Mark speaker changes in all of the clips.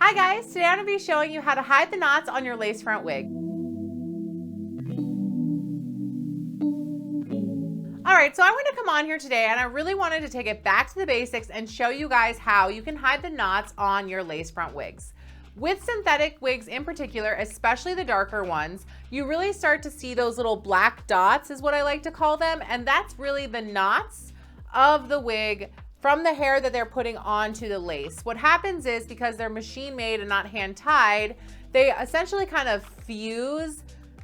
Speaker 1: Hi guys, today I'm going to be showing you how to hide the knots on your lace front wig. Alright, so I want to come on here today and I really wanted to take it back to the basics and show you guys how you can hide the knots on your lace front wigs. With synthetic wigs in particular, especially the darker ones, you really start to see those little black dots is what I like to call them, and that's really the knots of the wig from the hair that they're putting onto the lace. What happens is, because they're machine made and not hand tied, they essentially kind of fuse,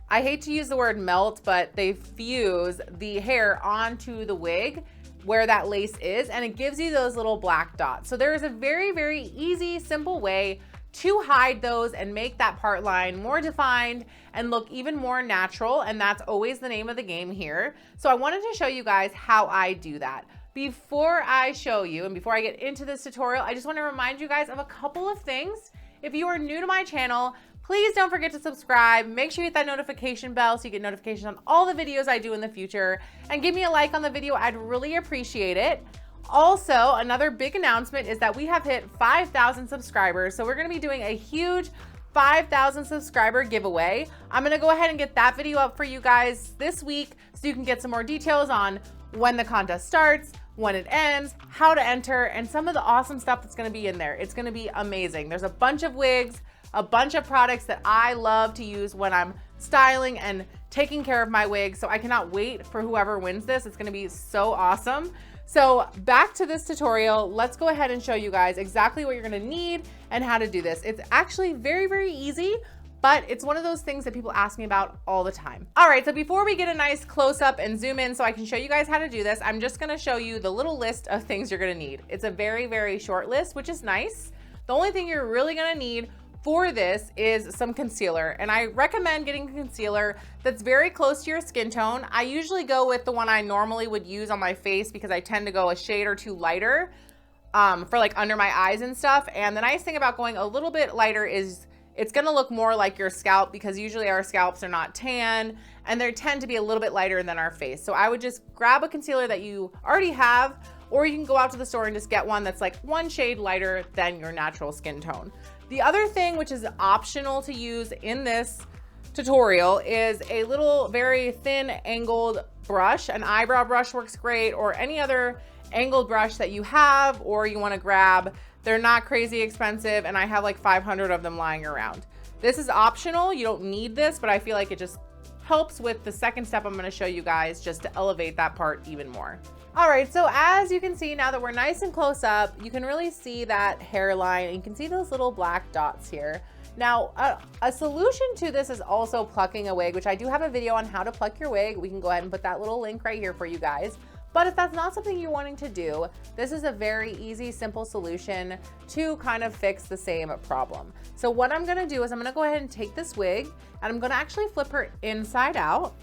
Speaker 1: I hate to use the word melt, but they fuse the hair onto the wig where that lace is, and it gives you those little black dots. So there is a very, very easy, simple way to hide those and make that part line more defined and look even more natural, and that's always the name of the game here. So I wanted to show you guys how I do that. Before I show you and before I get into this tutorial, I just want to remind you guys of a couple of things. If you are new to my channel, please don't forget to subscribe. Make sure you hit that notification bell so you get notifications on all the videos I do in the future, and give me a like on the video. I'd really appreciate it. Also, another big announcement is that we have hit 5,000 subscribers. So we're going to be doing a huge 5,000 subscriber giveaway. I'm going to go ahead and get that video up for you guys this week so you can get some more details on when the contest starts, when it ends, how to enter, and some of the awesome stuff that's going to be in there. It's going to be amazing. There's a bunch of wigs, a bunch of products that I love to use when I'm styling and taking care of my wigs. So I cannot wait for whoever wins this. It's going to be so awesome. So back to this tutorial, let's go ahead and show you guys exactly what you're going to need and how to do this. It's actually very, very easy, but it's one of those things that people ask me about all the time. All right, so before we get a nice close up and zoom in so I can show you guys how to do this, I'm just gonna show you the little list of things you're gonna need. It's a very, very short list, which is nice. The only thing you're really gonna need for this is some concealer, and I recommend getting concealer that's very close to your skin tone. I usually go with the one I normally would use on my face because I tend to go a shade or two lighter for like under my eyes and stuff. And the nice thing about going a little bit lighter is it's gonna look more like your scalp, because usually our scalps are not tan and they tend to be a little bit lighter than our face. So I would just grab a concealer that you already have, or you can go out to the store and just get one that's like one shade lighter than your natural skin tone. The other thing, which is optional to use in this tutorial, is a little very thin angled brush. An eyebrow brush works great, or any other angled brush that you have or you wanna grab. They're not crazy expensive, and I have like 500 of them lying around. This is optional, you don't need this, but I feel like it just helps with the second step I'm gonna show you guys, just to elevate that part even more. All right, so as you can see now that we're nice and close up, you can really see that hairline, and you can see those little black dots here. Now, a solution to this is also plucking a wig, which I do have a video on how to pluck your wig. We can go ahead and put that little link right here for you guys. But if that's not something you're wanting to do, this is a very easy, simple solution to kind of fix the same problem. So what I'm gonna do is I'm gonna go ahead and take this wig and I'm gonna actually flip her inside out.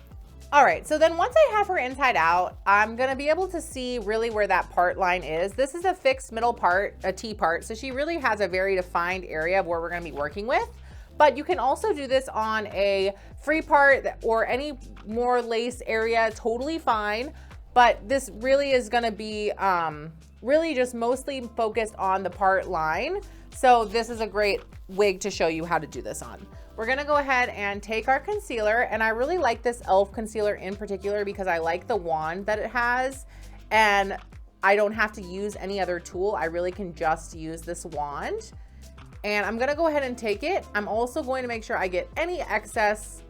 Speaker 1: All right, so then once I have her inside out, I'm gonna be able to see really where that part line is. This is a fixed middle part, a T part, so she really has a very defined area of where we're gonna be working with. But you can also do this on a free part or any more lace area, totally fine. But this really is gonna be really just mostly focused on the part line. So this is a great wig to show you how to do this on. We're gonna go ahead and take our concealer, and I really like this e.l.f. concealer in particular because I like the wand that it has, and I don't have to use any other tool. I really can just use this wand. And I'm gonna go ahead and take it. I'm also going to make sure I get any excess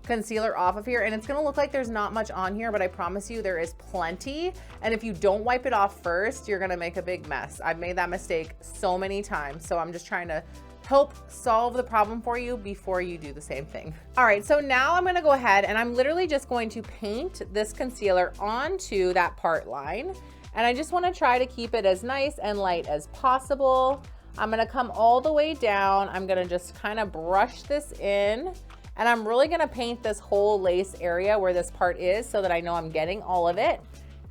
Speaker 1: concealer off of here, and it's gonna look like there's not much on here, but I promise you there is plenty. And if you don't wipe it off first, you're gonna make a big mess. I've made that mistake so many times, so I'm just trying to help solve the problem for you before you do the same thing. All right, so now I'm gonna go ahead and I'm literally just going to paint this concealer onto that part line, and I just wanna try to keep it as nice and light as possible. I'm gonna come all the way down. I'm gonna just kind of brush this in, and I'm really gonna paint this whole lace area where this part is so that I know I'm getting all of it.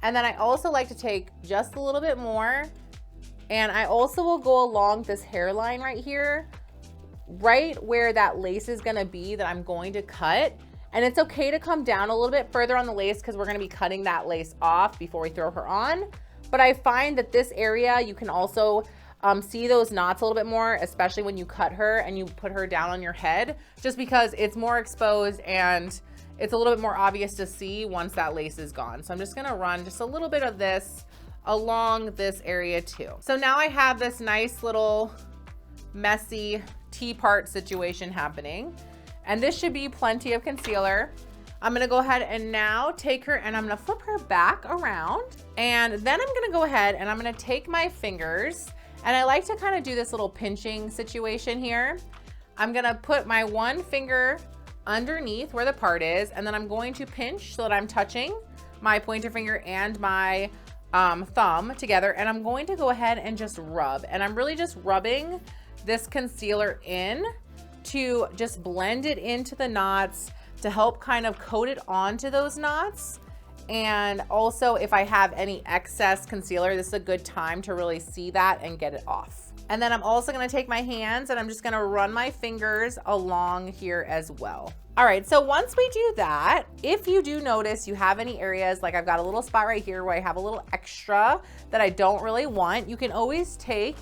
Speaker 1: And then I also like to take just a little bit more, and I also will go along this hairline right here, right where that lace is gonna be that I'm going to cut. And it's okay to come down a little bit further on the lace because we're gonna be cutting that lace off before we throw her on. But I find that this area, you can also see those knots a little bit more, especially when you cut her and you put her down on your head, just because it's more exposed and it's a little bit more obvious to see once that lace is gone. So I'm just gonna run just a little bit of this along this area too. So now I have this nice little messy T-part situation happening, and this should be plenty of concealer. I'm gonna go ahead and now take her and I'm gonna flip her back around, and then I'm gonna go ahead and I'm gonna take my fingers, and I like to kind of do this little pinching situation here. I'm gonna put my one finger underneath where the part is, and then I'm going to pinch so that I'm touching my pointer finger and my thumb together, and I'm going to go ahead and just rub, and I'm really just rubbing this concealer in to just blend it into the knots to help kind of coat it onto those knots. And also, if I have any excess concealer, this is a good time to really see that and get it off. And then I'm also gonna take my hands and I'm just gonna run my fingers along here as well. All right, so once we do that, if you do notice you have any areas, like I've got a little spot right here where I have a little extra that I don't really want, you can always take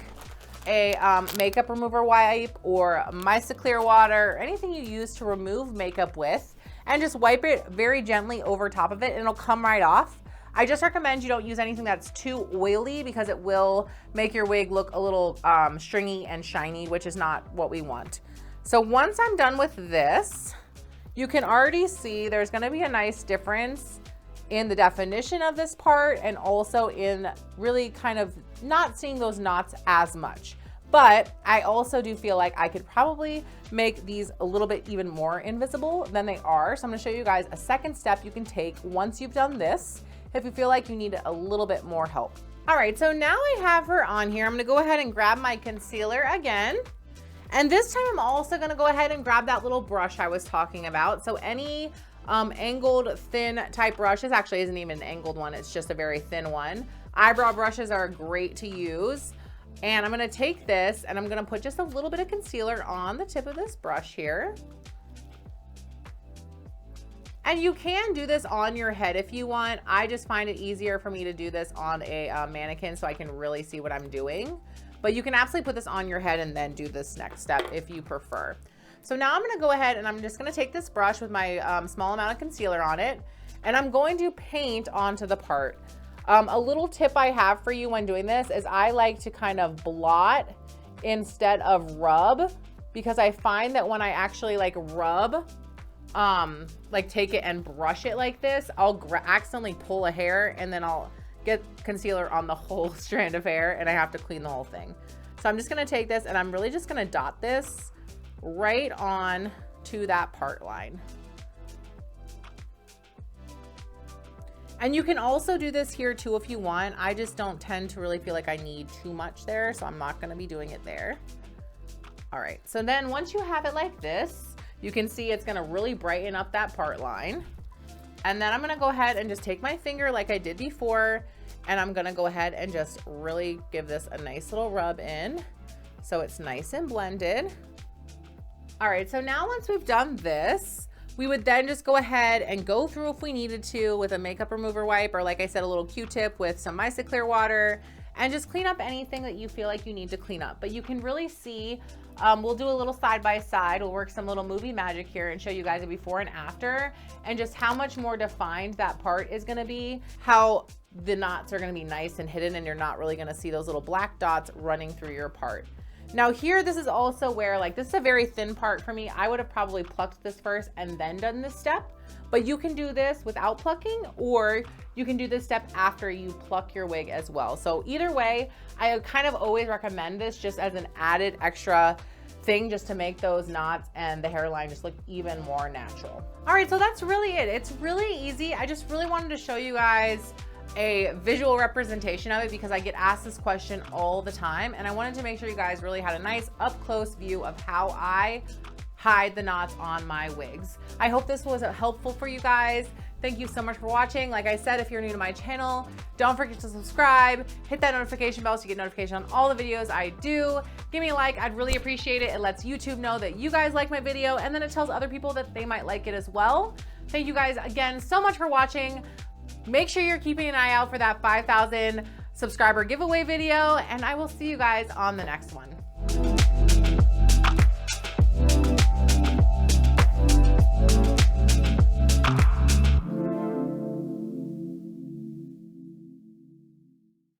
Speaker 1: a makeup remover wipe or micellar clear water, or anything you use to remove makeup with, and just wipe it very gently over top of it and it'll come right off. I just recommend you don't use anything that's too oily because it will make your wig look a little stringy and shiny, which is not what we want. So once I'm done with this, you can already see there's gonna be a nice difference in the definition of this part, and also in really kind of not seeing those knots as much. But I also do feel like I could probably make these a little bit even more invisible than they are. So I'm gonna show you guys a second step you can take once you've done this, if you feel like you need a little bit more help. All right, so now I have her on here. I'm gonna go ahead and grab my concealer again. And this time I'm also gonna go ahead and grab that little brush I was talking about. So any angled thin type brush, this actually isn't even an angled one, it's just a very thin one. Eyebrow brushes are great to use. And I'm gonna take this and I'm gonna put just a little bit of concealer on the tip of this brush here. And you can do this on your head if you want. I just find it easier for me to do this on a mannequin so I can really see what I'm doing. But you can absolutely put this on your head and then do this next step if you prefer. So now I'm gonna go ahead and I'm just gonna take this brush with my small amount of concealer on it, and I'm going to paint onto the part. A little tip I have for you when doing this is I like to kind of blot instead of rub, because I find that when I actually like rub, like take it and brush it like this, I'll accidentally pull a hair and then I'll get concealer on the whole strand of hair and I have to clean the whole thing. So I'm just gonna take this and I'm really just gonna dot this right on to that part line. And you can also do this here too if you want. I just don't tend to really feel like I need too much there, so I'm not gonna be doing it there. All right, so then once you have it like this, you can see it's gonna really brighten up that part line. And then I'm gonna go ahead and just take my finger like I did before, and I'm gonna go ahead and just really give this a nice little rub in so it's nice and blended. All right, so now once we've done this, we would then just go ahead and go through if we needed to with a makeup remover wipe, or like I said, a little Q-tip with some micellar clear water, and just clean up anything that you feel like you need to clean up. But you can really see, we'll do a little side by side. We'll work some little movie magic here and show you guys a before and after, and just how much more defined that part is gonna be, how the knots are gonna be nice and hidden, and you're not really gonna see those little black dots running through your part. Now here, this is also where, like, this is a very thin part for me. I would have probably plucked this first and then done this step, but you can do this without plucking, or you can do this step after you pluck your wig as well. So either way, I kind of always recommend this just as an added extra thing, just to make those knots and the hairline just look even more natural. All right, so that's really it. It's really easy. I just really wanted to show you guys a visual representation of it because I get asked this question all the time, and I wanted to make sure you guys really had a nice up close view of how I hide the knots on my wigs. I hope this was helpful for you guys. Thank you so much for watching. Like I said, if you're new to my channel, don't forget to subscribe, hit that notification bell so you get notification on all the videos I do. Give me a like, I'd really appreciate it. It lets YouTube know that you guys like my video, and then it tells other people that they might like it as well. Thank you guys again so much for watching. Make sure you're keeping an eye out for that 5,000 subscriber giveaway video, and I will see you guys on the next one.